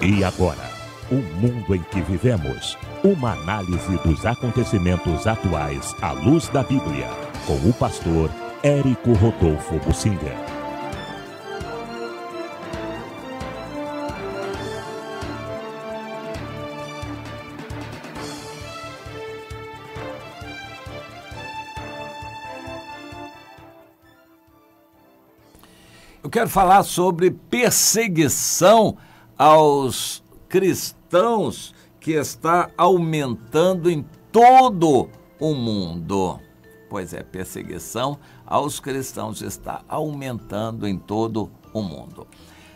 E agora, o mundo em que vivemos. Uma análise dos acontecimentos atuais à luz da Bíblia, com o pastor Érico Rodolfo Bussinger. Eu quero falar sobre perseguição aos cristãos que está aumentando em todo o mundo. Pois é, perseguição aos cristãos está aumentando em todo o mundo.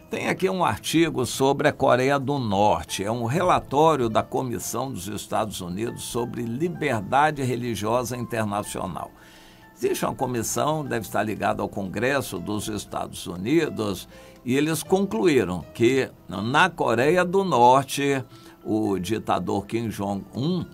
Tem aqui um artigo sobre a Coreia do Norte. É um relatório da Comissão dos Estados Unidos sobre Liberdade Religiosa Internacional. Existe uma comissão, deve estar ligada ao Congresso dos Estados Unidos, e eles concluíram que na Coreia do Norte, o ditador Kim Jong-un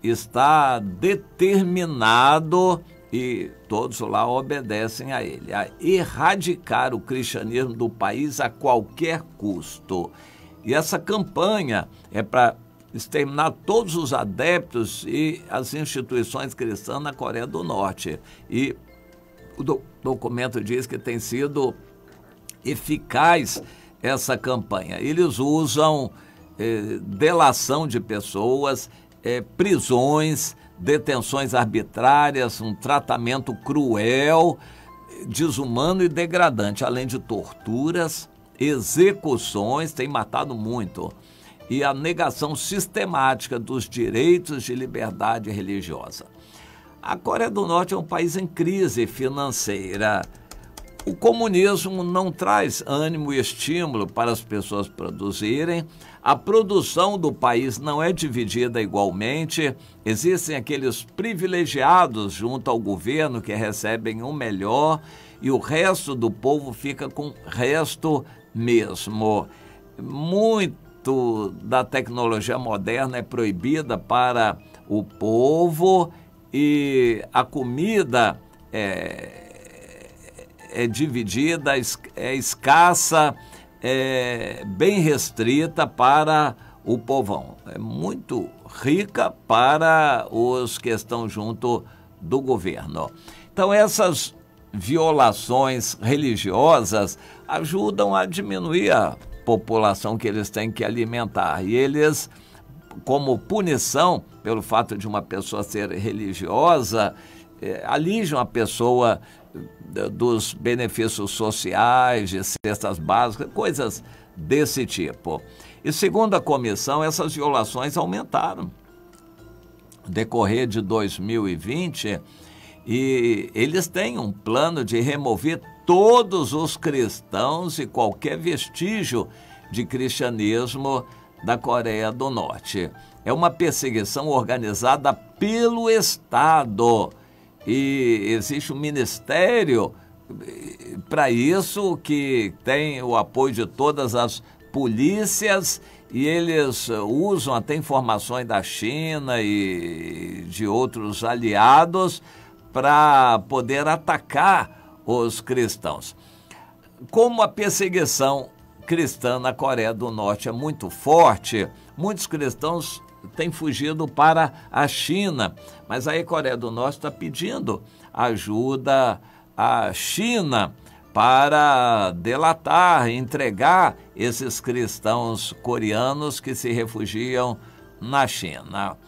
está determinado, e todos lá obedecem a ele, a erradicar o cristianismo do país a qualquer custo. E essa campanha é para exterminar todos os adeptos e as instituições cristãs na Coreia do Norte. E o documento diz que tem sido eficaz essa campanha. Eles usam delação de pessoas, prisões, detenções arbitrárias, um tratamento cruel, desumano e degradante, além de torturas, execuções, tem matado muito, e a negação sistemática dos direitos de liberdade religiosa. A Coreia do Norte é um país em crise financeira. O comunismo não traz ânimo e estímulo para as pessoas produzirem. A produção do país não é dividida igualmente. Existem aqueles privilegiados junto ao governo que recebem o melhor e o resto do povo fica com o resto mesmo. Muito da tecnologia moderna é proibida para o povo e a comida é dividida, é escassa, é bem restrita para o povão. É muito rica para os que estão junto do governo. Então, essas violações religiosas ajudam a diminuir a população que eles têm que alimentar. E eles, como punição pelo fato de uma pessoa ser religiosa, alijam a pessoa dos benefícios sociais, de cestas básicas, coisas desse tipo. E segundo a comissão, essas violações aumentaram no decorrer de 2020, e eles têm um plano de remover todos os cristãos e qualquer vestígio de cristianismo da Coreia do Norte. É uma perseguição organizada pelo Estado e existe um ministério para isso que tem o apoio de todas as polícias, e eles usam até informações da China e de outros aliados para poder atacar os cristãos. Como a perseguição cristã na Coreia do Norte é muito forte, muitos cristãos têm fugido para a China, mas aí a Coreia do Norte está pedindo ajuda à China para delatar, entregar esses cristãos coreanos que se refugiam na China.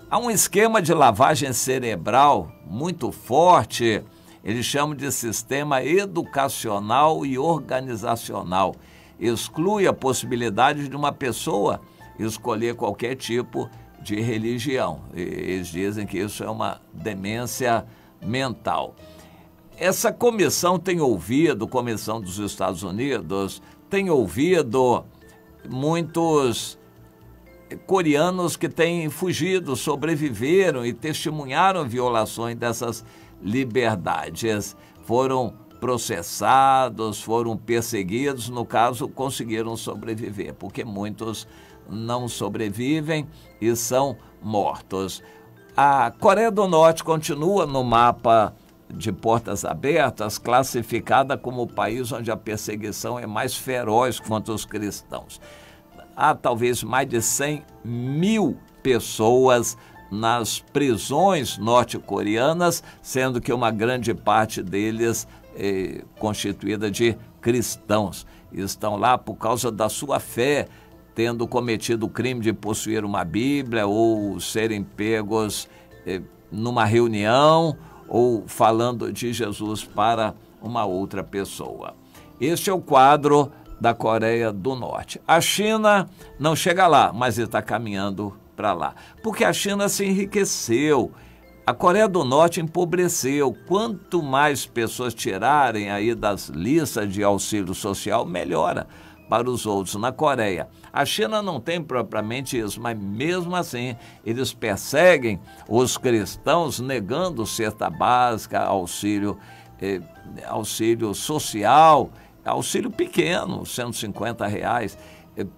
Há um esquema de lavagem cerebral muito forte. Eles chamam de sistema educacional e organizacional. Exclui a possibilidade de uma pessoa escolher qualquer tipo de religião. Eles dizem que isso é uma demência mental. Essa comissão tem ouvido, Comissão dos Estados Unidos, tem ouvido muitos coreanos que têm fugido, sobreviveram e testemunharam violações dessas liberdades, foram processados, foram perseguidos, no caso conseguiram sobreviver, porque muitos não sobrevivem e são mortos. A Coreia do Norte continua no mapa de portas abertas, classificada como o país onde a perseguição é mais feroz contra os cristãos. há talvez mais de 100 mil pessoas nas prisões norte-coreanas, sendo que uma grande parte deles é constituída de cristãos. Estão lá por causa da sua fé, tendo cometido o crime de possuir uma Bíblia ou serem pegos numa reunião ou falando de Jesus para uma outra pessoa. Este é o quadro da Coreia do Norte. A China não chega lá, mas está caminhando para lá, porque a China se enriqueceu, a Coreia do Norte empobreceu. Quanto mais pessoas tirarem aí das listas de auxílio social, melhora para os outros. Na Coreia, a China não tem propriamente isso, mas mesmo assim eles perseguem os cristãos negando cesta básica, auxílio social, auxílio pequeno, R$150,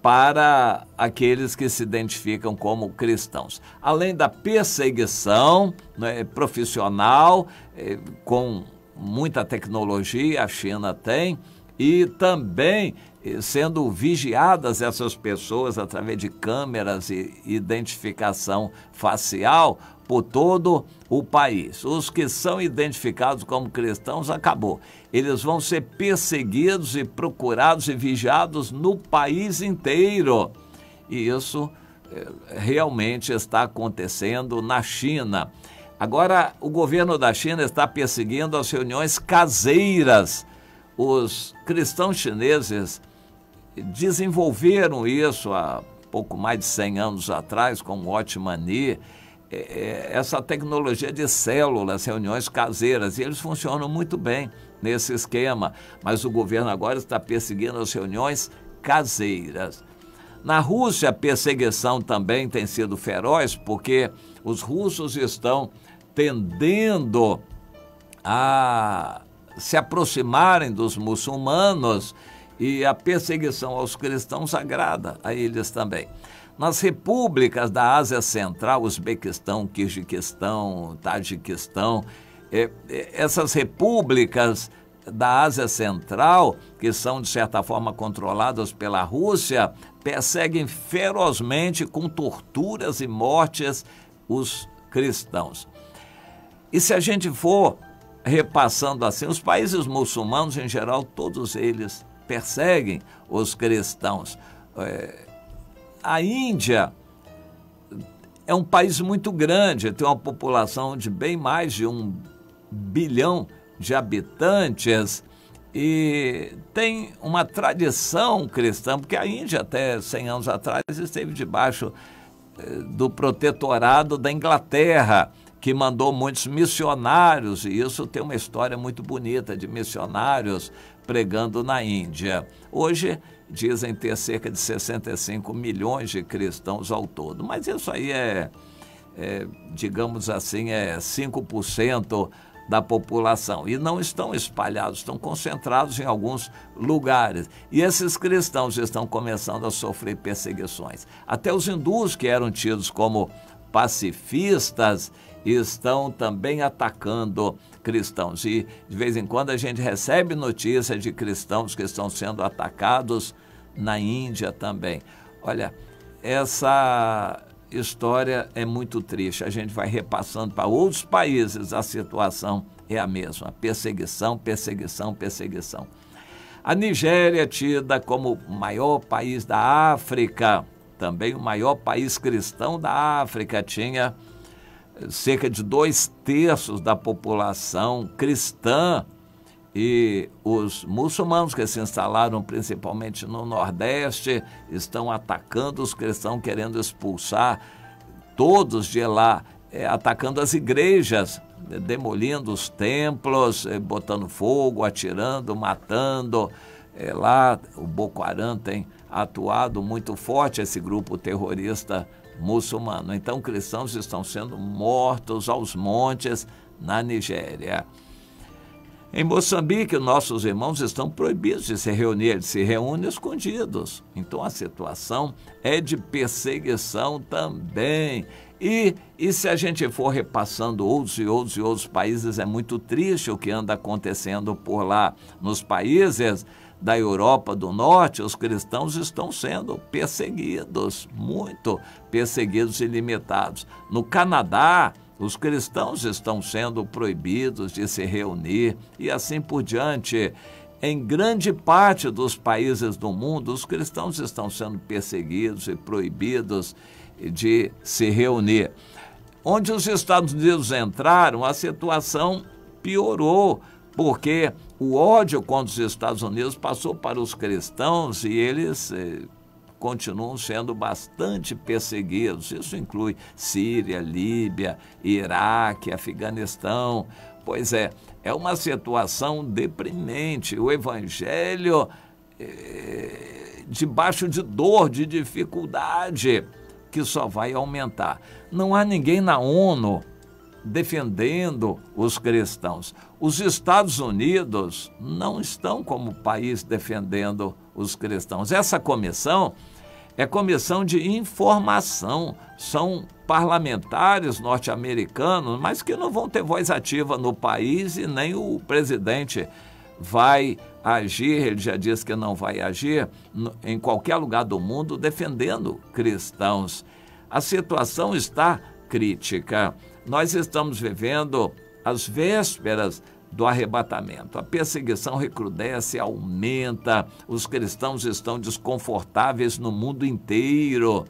para aqueles que se identificam como cristãos. Além da perseguição, né, profissional, com muita tecnologia, a China tem, e também sendo vigiadas essas pessoas através de câmeras e identificação facial por todo o país. Os que são identificados como cristãos, acabou. Eles vão ser perseguidos e procurados e vigiados no país inteiro. E isso realmente está acontecendo na China. Agora, o governo da China está perseguindo as reuniões caseiras. Os cristãos chineses desenvolveram isso há pouco mais de 100 anos atrás, com o Hotmani, essa tecnologia de células, reuniões caseiras, e eles funcionam muito bem nesse esquema, mas o governo agora está perseguindo as reuniões caseiras. Na Rússia, a perseguição também tem sido feroz, porque os russos estão tendendo a se aproximarem dos muçulmanos, e a perseguição aos cristãos agrada a eles também. Nas repúblicas da Ásia Central, Uzbequistão, Quirguistão, Tajiquistão, essas repúblicas da Ásia Central, que são de certa forma controladas pela Rússia, perseguem ferozmente, com torturas e mortes, os cristãos. E se a gente for repassando assim, os países muçulmanos em geral, todos eles perseguem os cristãos. A Índia é um país muito grande, tem uma população de bem mais de 1 bilhão de habitantes e tem uma tradição cristã, porque a Índia até 100 anos atrás esteve debaixo do protetorado da Inglaterra, que mandou muitos missionários, e isso tem uma história muito bonita de missionários pregando na Índia. Hoje dizem ter cerca de 65 milhões de cristãos ao todo, mas isso aí digamos assim, 5% da população, e não estão espalhados, estão concentrados em alguns lugares. E esses cristãos estão começando a sofrer perseguições. Até os hindus, que eram tidos como pacifistas, estão também atacando cristãos. E de vez em quando a gente recebe notícias de cristãos que estão sendo atacados na Índia também. Olha, essa história é muito triste. A gente vai repassando para outros países, a situação é a mesma. Perseguição, perseguição, perseguição. A Nigéria é tida como o maior país da África, também o maior país cristão da África, tinha cerca de 2/3 da população cristã, e os muçulmanos que se instalaram principalmente no Nordeste estão atacando os cristãos, querendo expulsar todos de lá, atacando as igrejas, demolindo os templos, botando fogo, atirando, matando. Lá o Boko Haram tem atuado muito forte, esse grupo terrorista muçulmano. Então, cristãos estão sendo mortos aos montes na Nigéria. Em Moçambique, nossos irmãos estão proibidos de se reunir, eles se reúnem escondidos. Então, a situação é de perseguição também. E se a gente for repassando outros países, é muito triste o que anda acontecendo por lá. Nos países da Europa do Norte, os cristãos estão sendo perseguidos, muito perseguidos e limitados. No Canadá, os cristãos estão sendo proibidos de se reunir e assim por diante. Em grande parte dos países do mundo, os cristãos estão sendo perseguidos e proibidos de se reunir. Onde os Estados Unidos entraram, a situação piorou, porque o ódio contra os Estados Unidos passou para os cristãos e eles continuam sendo bastante perseguidos. Isso inclui Síria, Líbia, Iraque, Afeganistão. Pois é uma situação deprimente. O evangelho debaixo de dor, de dificuldade, que só vai aumentar. Não há ninguém na ONU defendendo os cristãos. Os Estados Unidos não estão como país defendendo os cristãos. Essa comissão é comissão de informação, são parlamentares norte-americanos, mas que não vão ter voz ativa no país e nem o presidente vai agir, ele já disse que não vai agir em qualquer lugar do mundo defendendo cristãos. A situação está crítica. Nós estamos vivendo as vésperas do arrebatamento. A perseguição recrudesce, aumenta, os cristãos estão desconfortáveis no mundo inteiro,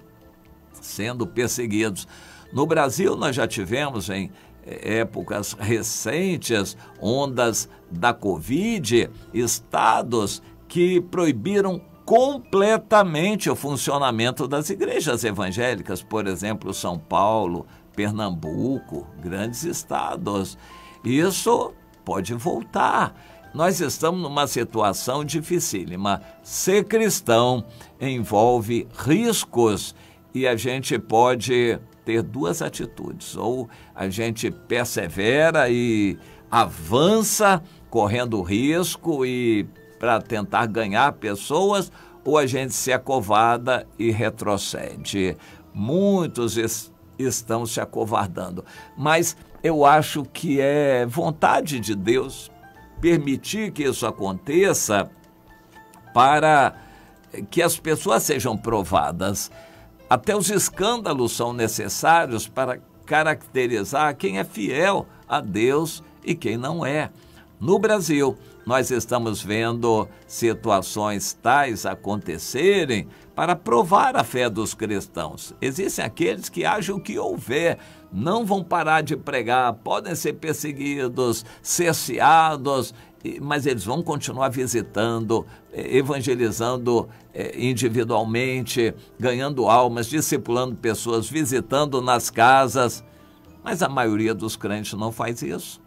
sendo perseguidos. No Brasil, nós já tivemos em épocas recentes, ondas da Covid, estados que proibiram completamente o funcionamento das igrejas evangélicas, por exemplo, São Paulo, Pernambuco, grandes estados. Isso pode voltar. Nós estamos numa situação dificílima. Ser cristão envolve riscos e a gente pode ter duas atitudes. Ou a gente persevera e avança correndo risco e para tentar ganhar pessoas, ou a gente se acovarda e retrocede. Muitos estão se acovardando, mas eu acho que é vontade de Deus permitir que isso aconteça para que as pessoas sejam provadas. Até os escândalos são necessários para caracterizar quem é fiel a Deus e quem não é. No Brasil, nós estamos vendo situações tais acontecerem para provar a fé dos cristãos. Existem aqueles que agem o que houver, não vão parar de pregar, podem ser perseguidos, cerceados, mas eles vão continuar visitando, evangelizando individualmente, ganhando almas, discipulando pessoas, visitando nas casas. Mas a maioria dos crentes não faz isso.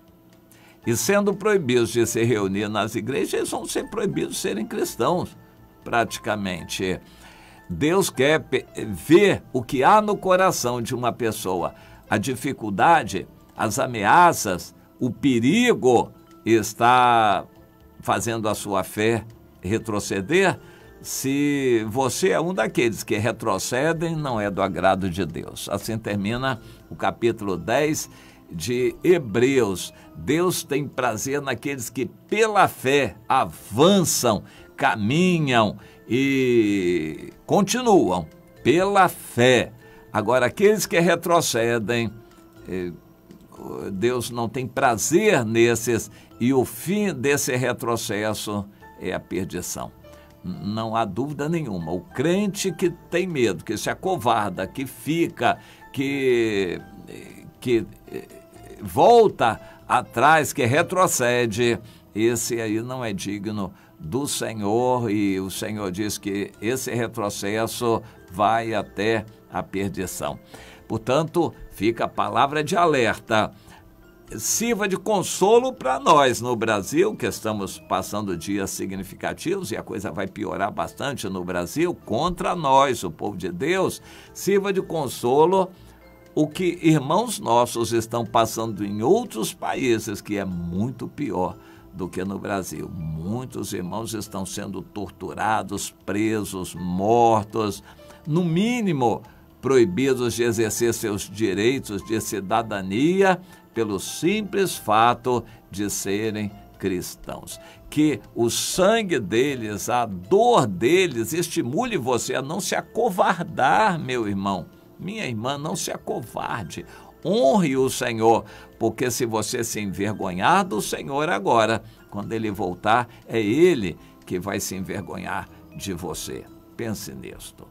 E sendo proibidos de se reunir nas igrejas, eles vão ser proibidos de serem cristãos, praticamente. Deus quer ver o que há no coração de uma pessoa. A dificuldade, as ameaças, o perigo está fazendo a sua fé retroceder. Se você é um daqueles que retrocedem, não é do agrado de Deus. Assim termina o capítulo 10 de Hebreus. Deus tem prazer naqueles que pela fé avançam, caminham e continuam pela fé. Agora, aqueles que retrocedem, Deus não tem prazer nesses, e o fim desse retrocesso é a perdição. Não há dúvida nenhuma. O crente que tem medo, que se acovarda, que fica, que volta atrás, que retrocede, esse aí não é digno do Senhor, e o Senhor diz que esse retrocesso vai até a perdição. Portanto, fica a palavra de alerta. Sirva de consolo para nós no Brasil, que estamos passando dias significativos e a coisa vai piorar bastante no Brasil, contra nós, o povo de Deus. Sirva de consolo o que irmãos nossos estão passando em outros países, que é muito pior do que no Brasil. Muitos irmãos estão sendo torturados, presos, mortos, no mínimo proibidos de exercer seus direitos de cidadania pelo simples fato de serem cristãos. Que o sangue deles, a dor deles, estimule você a não se acovardar, meu irmão. Minha irmã, não se acovarde. Honre o Senhor, porque se você se envergonhar do Senhor agora, quando Ele voltar, é Ele que vai se envergonhar de você. Pense nisto.